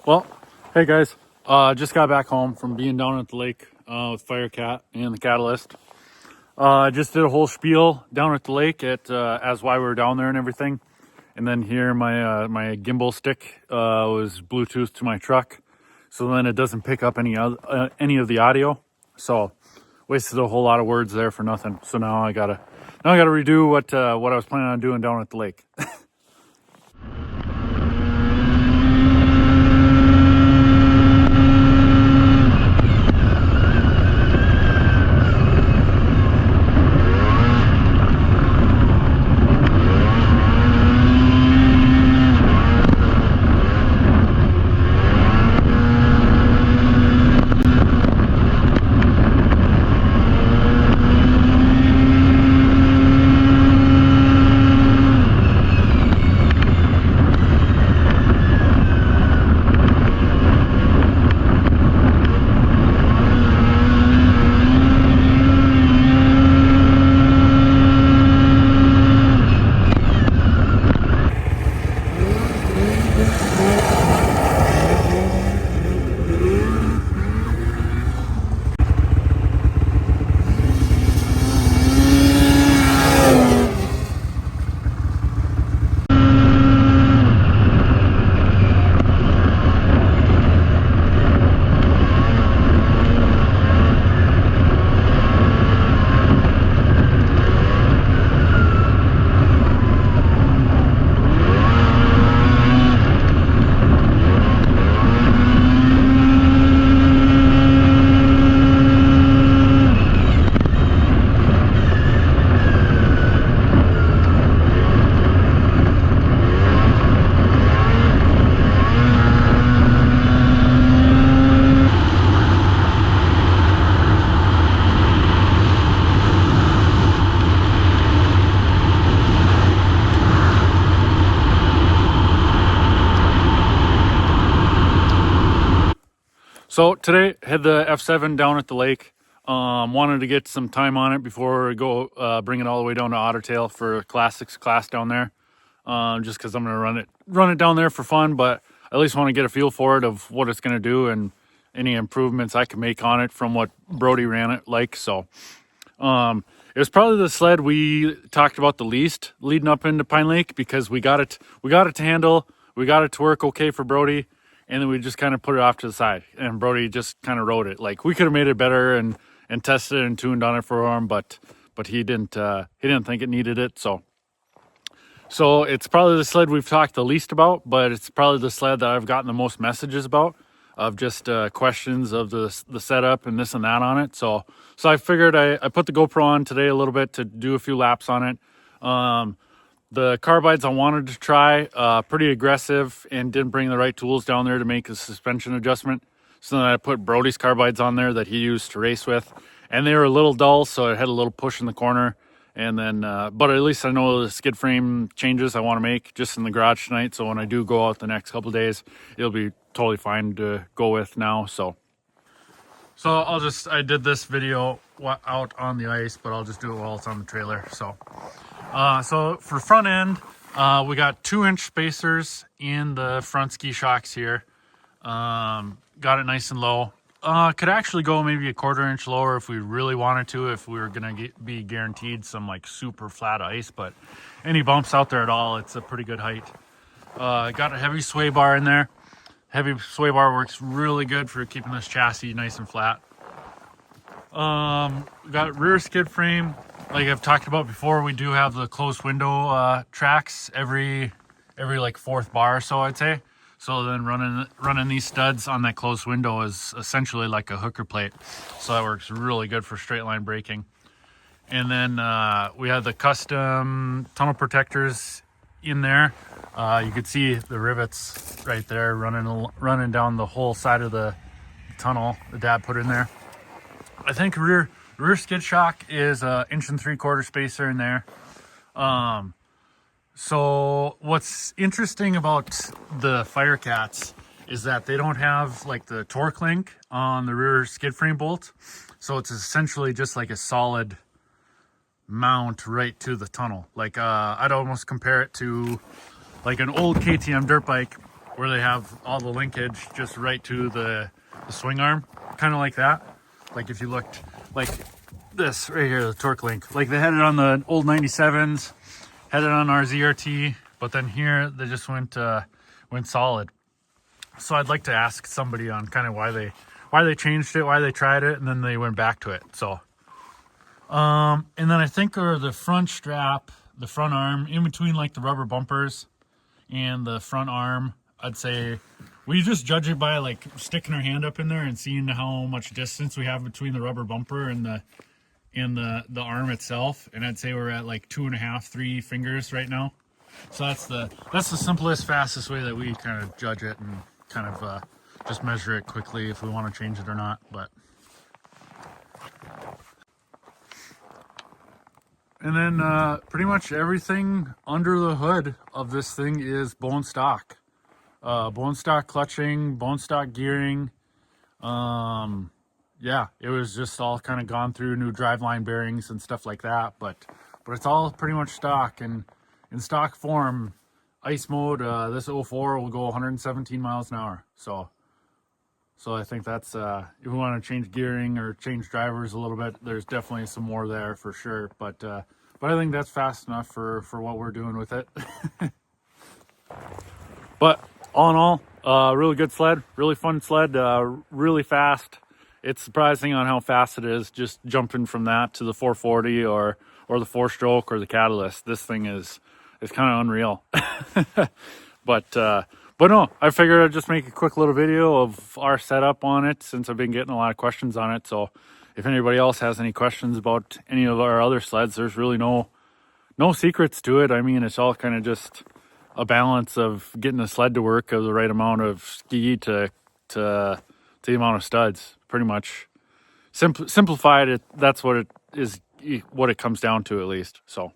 Well, hey guys, just got back home from being down at the lake with firecat and the catalyst. I just did a whole spiel down at the lake as why we were down there and everything. And then here my gimbal stick was Bluetooth to my truck, so then it doesn't pick up any of the audio. So wasted a whole lot of words there for nothing. So now I gotta redo what I was planning on doing down at the lake. So today, had the F7 down at the lake. Wanted to get some time on it before we go bring it all the way down to Ottertail for classics class down there. Just because I'm going to run it down there for fun, but I at least want to get a feel for it of what it's going to do and any improvements I can make on it from what Brody ran it like. So it was probably the sled we talked about the least leading up into Pine Lake, because we got it to handle, we got it to work okay for Brody. And then we just kind of put it off to the side, and Brody just kind of rode it. Like, we could have made it better and tested and tuned on it for him, but he didn't think it needed it. So it's probably the sled we've talked the least about, but it's probably the sled that I've gotten the most messages about, of just questions of the setup and this and that on it. So I figured I put the GoPro on today a little bit to do a few laps on it. The carbides I wanted to try, pretty aggressive, and didn't bring the right tools down there to make a suspension adjustment. So then I put Brody's carbides on there that he used to race with, and they were a little dull, so it had a little push in the corner. And then, but at least I know the skid frame changes I want to make just in the garage tonight. So when I do go out the next couple of days, it'll be totally fine to go with now. So I did this video out on the ice, but I'll just do it while it's on the trailer. So for front end, we got 2-inch spacers in the front ski shocks here. Got it nice and low. Could actually go maybe a 1/4 inch lower if we really wanted to, if we were going to be guaranteed some like super flat ice, but any bumps out there at all, it's a pretty good height. Got a heavy sway bar in there. Heavy sway bar works really good for keeping this chassis nice and flat. Got rear skid frame. Like I've talked about before, we do have the closed window tracks every like 4th bar or so, I'd say. So then running these studs on that closed window is essentially like a hooker plate. So that works really good for straight line braking. And then we have the custom tunnel protectors in there. You could see the rivets right there running down the whole side of the tunnel that Dad put in there. I think rear skid shock is 1 3/4 inch spacer in there. So what's interesting about the firecats is that they don't have like the torque link on the rear skid frame bolt. So it's essentially just like a solid mount right to the tunnel. Like I'd almost compare it to like an old KTM dirt bike where they have all the linkage just right to the swing arm, kind of like that. Like if you looked like this right here, the torque link, like they had it on the old 97s, had it on our ZRT, but then here they just went solid. So I'd like to ask somebody on kind of why they changed it, why they tried it, and then they went back to it. So and then I think the front strap, the front arm, in between like the rubber bumpers and the front arm, I'd say we just judge it by like sticking our hand up in there and seeing how much distance we have between the rubber bumper and the arm itself. And I'd say we're at like 2.5, 3 fingers right now. So that's the simplest, fastest way that we kind of judge it and kind of just measure it quickly if we want to change it or not. But and then pretty much everything under the hood of this thing is bone stock. Bone stock clutching, bone stock gearing. Yeah, it was just all kind of gone through new driveline bearings and stuff like that. But it's all pretty much stock, and in stock form, ice mode, this 04 will go 117 miles an hour. So I think that's, if we want to change gearing or change drivers a little bit, there's definitely some more there for sure. But I think that's fast enough for what we're doing with it. But all in all, really good sled, really fun sled, really fast. It's surprising on how fast it is, just jumping from that to the 440 or the 4-stroke or the Catalyst. This thing is kind of unreal. But no, I figured I'd just make a quick little video of our setup on it, since I've been getting a lot of questions on it. So if anybody else has any questions about any of our other sleds, there's really no secrets to it. I mean, it's all kind of just a balance of getting the sled to work of the right amount of ski to the amount of studs. Pretty much simplified it. That's what it is, what it comes down to, at least. So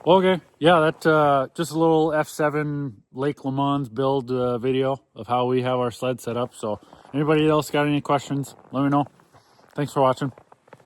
okay, yeah, that just a little F7 Lake Lemans build video of how we have our sled set up. So anybody else got any questions, let me know. Thanks for watching.